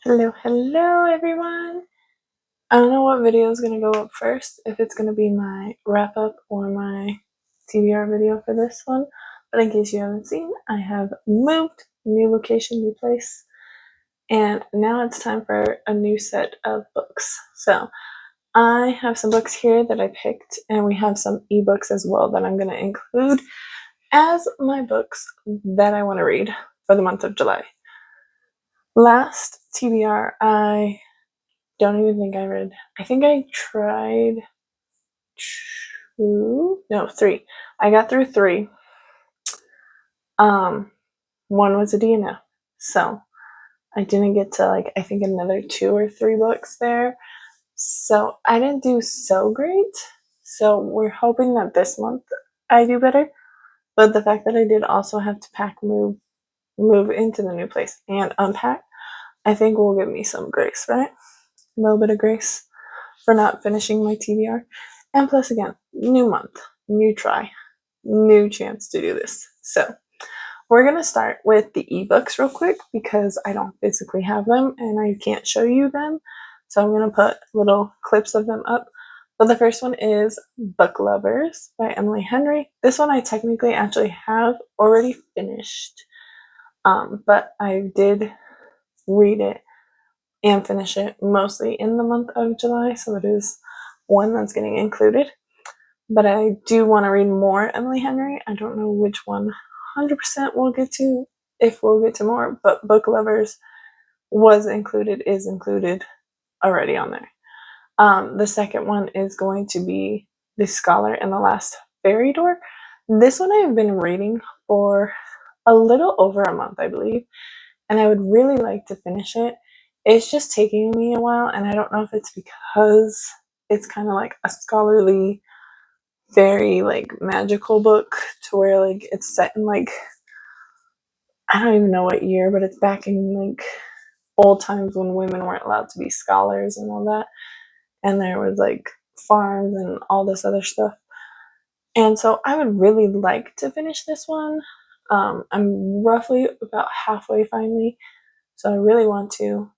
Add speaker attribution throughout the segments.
Speaker 1: Hello everyone! I don't know what video is going to go up first, if it's going to be my wrap up or my TBR video for this one, but in case you haven't seen, I have moved, new location, new place, and now it's time for a new set of books. So I have some books here that I picked, and we have some ebooks as well that I'm going to include as my books that I want to read for the month of July. Last TBR, I don't even think I read. I think I tried three. I got through three. One was a DNF, so I didn't get to I think another 2 or 3 books there. So I didn't do so great. So we're hoping that this month I do better. But the fact that I did also have to pack, move into the new place and unpack, I think will give me some grace, right? A little bit of grace for not finishing my TBR. And plus, again, new month, new try, new chance to do this. So we're going to start with the ebooks real quick because I don't physically have them and I can't show you them. So I'm going to put little clips of them up. But the first one is Book Lovers by Emily Henry. This one I technically actually have already finished, but I did read it and finish it mostly in the month of July, so it is one that's getting included. But I do want to read more Emily Henry. I don't know which one 100% we'll get to, if we'll get to more, but Book Lovers is included already on there. The second one is going to be The Scholar and the Last Fairy Door. This one I have been reading for a little over a month, I believe, and I would really like to finish it. It's just taking me a while, and I don't know if it's because it's kind of like a scholarly, very magical book to where it's set in I don't even know what year, but it's back in old times when women weren't allowed to be scholars and all that, and there was farms and all this other stuff. And so I would really like to finish this one. I'm roughly about halfway finally, so I really want to.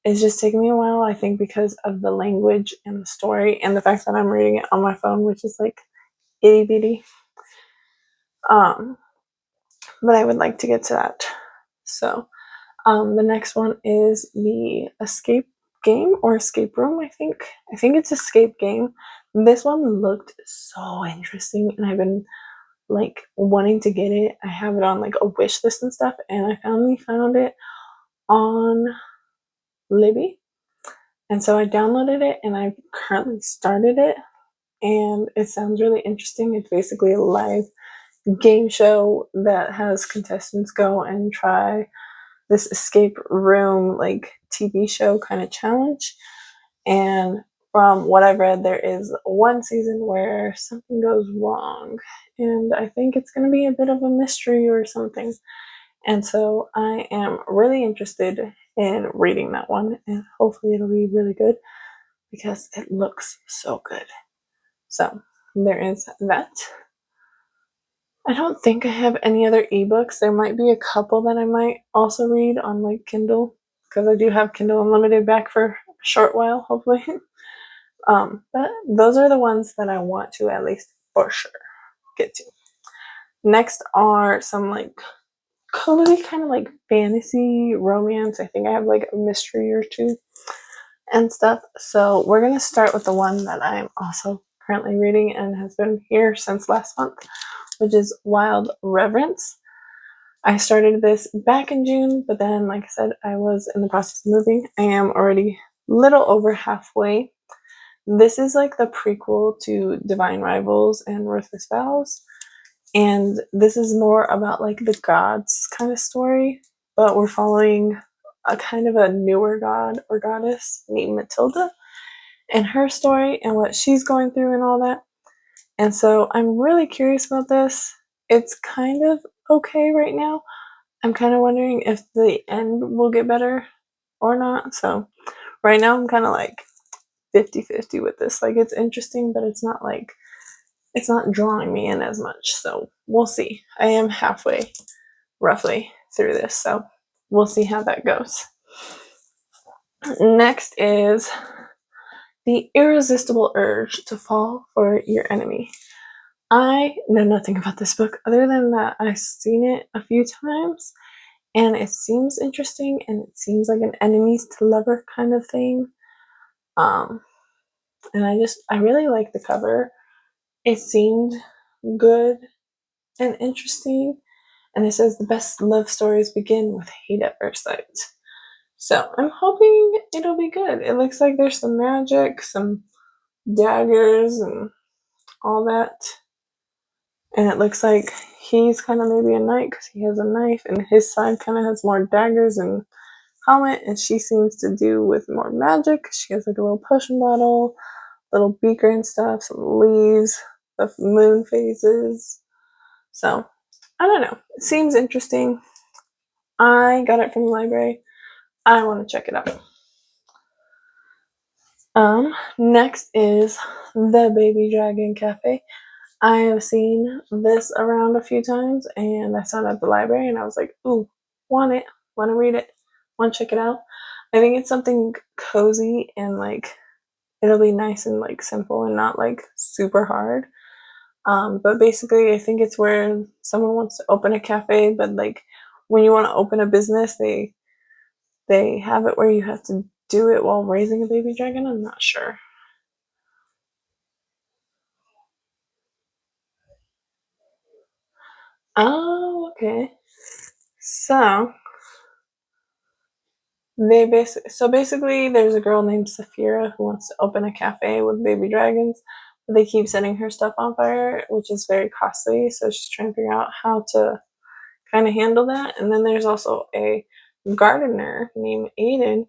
Speaker 1: It's just taking me a while, I think, because of the language and the story and the fact that I'm reading it on my phone, which is itty bitty. But I would like to get to that. So the next one is the Escape Game or Escape Room, I think. I think it's Escape Game. This one looked so interesting, and I've been wanting to get it. I have it on a wish list and stuff, and I finally found it on Libby. And so I downloaded it and I've currently started it, and it sounds really interesting. It's basically a live game show that has contestants go and try this escape room TV show kind of challenge. And from what I've read, there is one season where something goes wrong, and I think it's going to be a bit of a mystery or something. And so I am really interested in reading that one, and hopefully it'll be really good because it looks so good. So there is that. I don't think I have any other ebooks. There might be a couple that I might also read on Kindle, because I do have Kindle Unlimited back for a short while, hopefully. But those are the ones that I want to at least for sure get to. Next are some cozy kind of fantasy romance. I think I have a mystery or two and stuff. So we're going to start with the one that I'm also currently reading and has been here since last month, which is Wild Reverence. I started this back in June, but then like I said, I was in the process of moving. I am already little over halfway. This is the prequel to Divine Rivals and Ruthless Vows. And this is more about the gods kind of story, but we're following a kind of a newer god or goddess named Matilda and her story and what she's going through and all that. And so I'm really curious about this. It's kind of okay right now. I'm kind of wondering if the end will get better or not. So right now I'm kind of 50-50 with this. It's interesting, but it's not it's not drawing me in as much, so we'll see. I am halfway, roughly, through this, so we'll see how that goes. Next is the irresistible urge to fall for your enemy. I know nothing about this book other than that I've seen it a few times and it seems interesting and it seems like an enemies to lover kind of thing. Um, and I really like the cover. It seemed good and interesting. And it says the best love stories begin with hate at first sight. So I'm hoping it'll be good. It looks like there's some magic, some daggers, and all that. And it looks like he's kind of maybe a knight because he has a knife, and his side kind of has more daggers and helmet, and she seems to do with more magic. She has like a little potion bottle, little beaker and stuff, some leaves, the moon phases. So I don't know. It seems interesting. I got it from the library. I want to check it out. Next is the Baby Dragon Cafe. I have seen this around a few times and I saw it at the library and I was like, ooh, want it, want to read it, want to check it out. I think it's something cozy and like it'll be nice and like simple and not like super hard. But basically, I think it's where someone wants to open a cafe, but like when you want to open a business, they have it where you have to do it while raising a baby dragon. I'm not sure. Oh, okay. So basically there's a girl named Saphira who wants to open a cafe with baby dragons. But they keep setting her stuff on fire, which is very costly. So she's trying to figure out how to kind of handle that. And then there's also a gardener named Aiden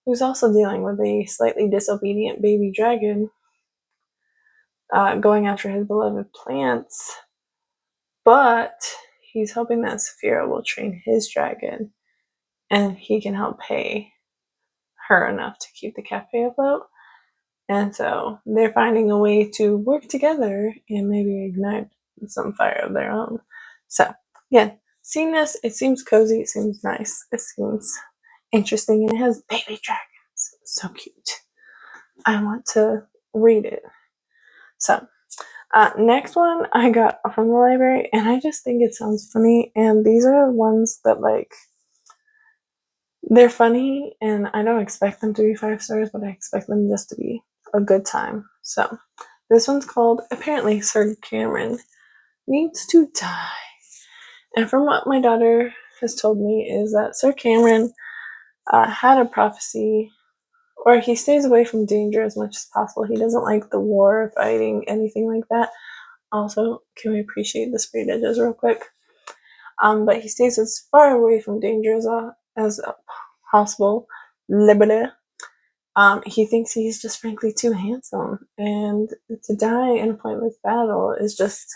Speaker 1: who's also dealing with a slightly disobedient baby dragon going after his beloved plants. But he's hoping that Saphira will train his dragon and he can help pay her enough to keep the cafe afloat. And so they're finding a way to work together and maybe ignite some fire of their own. So, yeah, seeing this, it seems cozy, it seems nice, it seems interesting, and it has baby dragons. So cute. I want to read it. So, next one I got from the library, and I just think it sounds funny. And these are ones that, like, they're funny, and I don't expect them to be 5 stars, but I expect them just to be a good time. So, this one's called Apparently Sir Cameron Needs to Die. And from what my daughter has told me, is that Sir Cameron had a prophecy, or he stays away from danger as much as possible. He doesn't like the war, fighting, anything like that. Also, can we appreciate the sprayed edges real quick? But he stays as far away from danger as possible. He thinks he's just frankly too handsome, and to die in a pointless battle is just,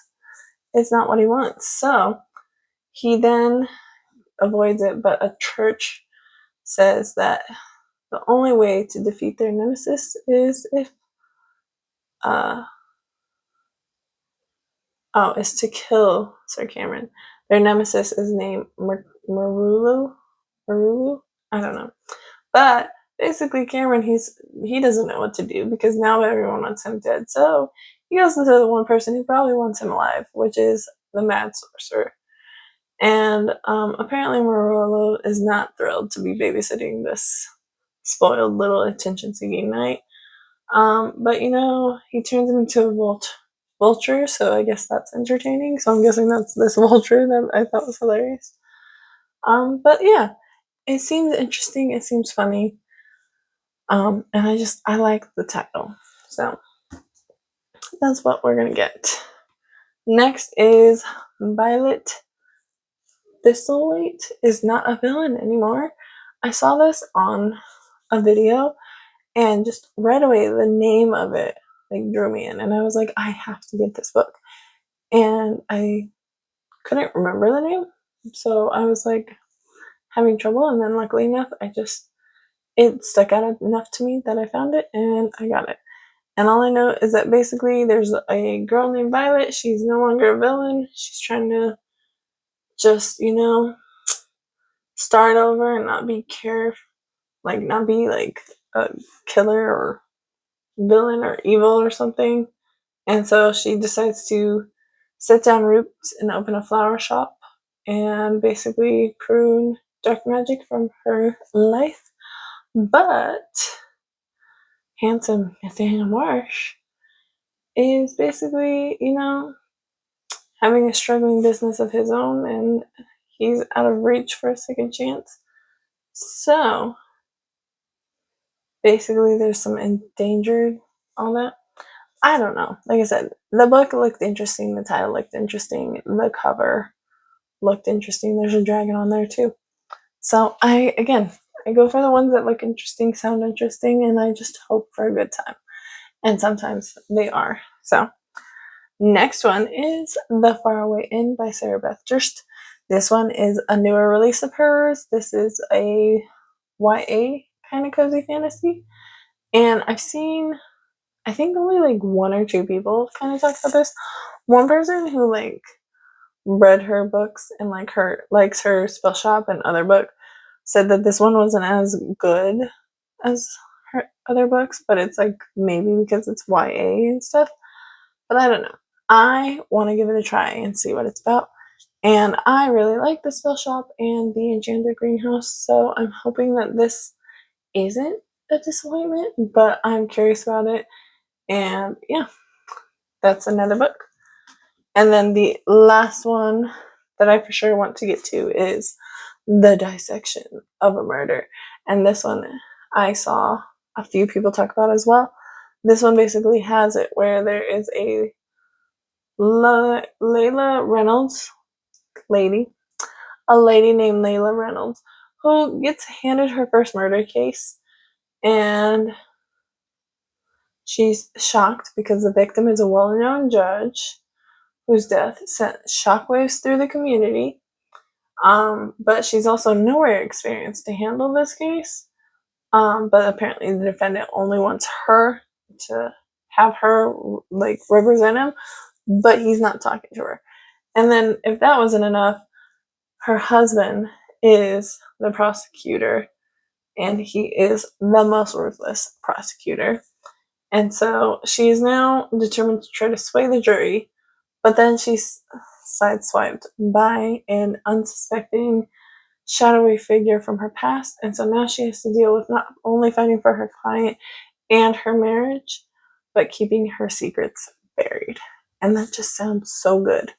Speaker 1: it's not what he wants. So he then avoids it, but a church says that the only way to defeat their nemesis is if is to kill Sir Cameron. Their nemesis is named Marulu. Marulu? I don't know. But basically Cameron, he doesn't know what to do because now everyone wants him dead. So he goes to the one person who probably wants him alive, which is the Mad Sorcerer. And apparently Marulu is not thrilled to be babysitting this spoiled little attention-seeking knight. But he turns him into a vulture, so I guess that's entertaining. So I'm guessing that's this vulture that I thought was hilarious. But yeah, it seems interesting. It seems funny. And I like the title. So that's what we're gonna get. Next is Violet Thistlewaite is not a villain anymore. I saw this on a video and just right away the name of it like drew me in, and I was like, I have to get this book. And I couldn't remember the name, so I was like having trouble, and then luckily enough it stuck out enough to me that I found it and I got it. And all I know is that basically there's a girl named Violet. She's no longer a villain. She's trying to just start over and not be like not be like a killer or villain or evil or something. And so she decides to set down roots and open a flower shop and basically prune dark magic from her life. But handsome Nathaniel Marsh is basically, having a struggling business of his own, and he's out of reach for a second chance. So basically there's some endangered, all that. I don't know. Like I said, the book looked interesting, the title looked interesting, the cover looked interesting. There's a dragon on there too. So I go for the ones that look interesting, sound interesting, and I just hope for a good time. And sometimes they are. So next one is The Faraway Inn by Sarah Beth Durst. This one is a newer release of hers. This is a YA kind of cozy fantasy. And I've seen, I think only like one or two people kind of talk about this. One person who like read her books and likes her spell shop and other book said that this one wasn't as good as her other books, but it's like maybe because it's YA and stuff. But I don't know. I want to give it a try and see what it's about. And I really like the spell shop and the enchanted greenhouse, so I'm hoping that this isn't a disappointment, but I'm curious about it. And yeah, that's another book. And then the last one that I for sure want to get to is The Dissection of a Murder. And this one I saw a few people talk about as well. This one basically has it where there is a Layla Reynolds lady, a lady named Layla Reynolds, who gets handed her first murder case, and she's shocked because the victim is a well-known judge whose death sent shockwaves through the community. But she's also nowhere experienced to handle this case. But apparently the defendant only wants her to have her like represent him, but he's not talking to her. And then if that wasn't enough, her husband is the prosecutor, and he is the most ruthless prosecutor. And so she is now determined to try to sway the jury, but then she's sideswiped by an unsuspecting shadowy figure from her past, and so now she has to deal with not only fighting for her client and her marriage, but keeping her secrets buried. And that just sounds so good.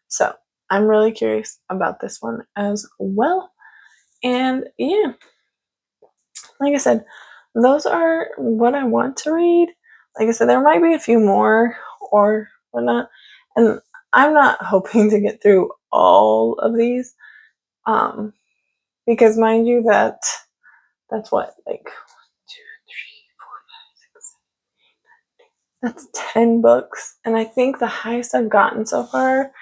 Speaker 1: So I'm really curious about this one as well. And yeah, like I said, those are what I want to read. Like I said, there might be a few more or whatnot, and I'm not hoping to get through all of these. Because mind you that's what, like 1, 2, 3, 4, 5, 6, 7, 8, 9, 10. That's 10 books. And I think the highest I've gotten so far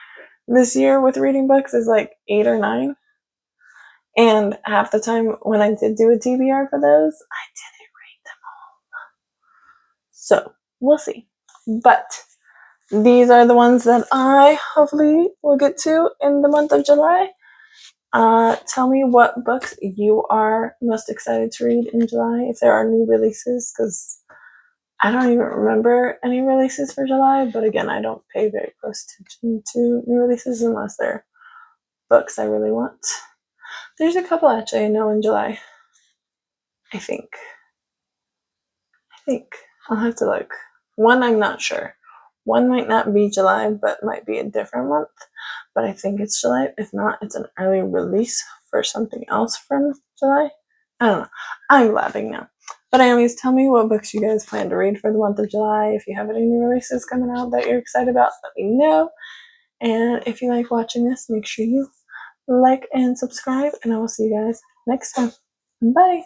Speaker 1: this year with reading books is like 8 or 9. And half the time when I did do a TBR for those, I didn't read them all. So we'll see. But these are the ones that I hopefully will get to in the month of July. Tell me what books you are most excited to read in July, if there are new releases, because I don't even remember any releases for July, but again, I don't pay very close attention to new releases unless they're books I really want. There's a couple actually I know in July. I think. I'll have to look. One I'm not sure. One might not be July, but might be a different month. But I think it's July. If not, it's an early release for something else from July. I don't know. I'm blabbing now. But anyways, tell me what books you guys plan to read for the month of July. If you have any new releases coming out that you're excited about, let me know. And if you like watching this, make sure you like and subscribe. And I will see you guys next time. Bye.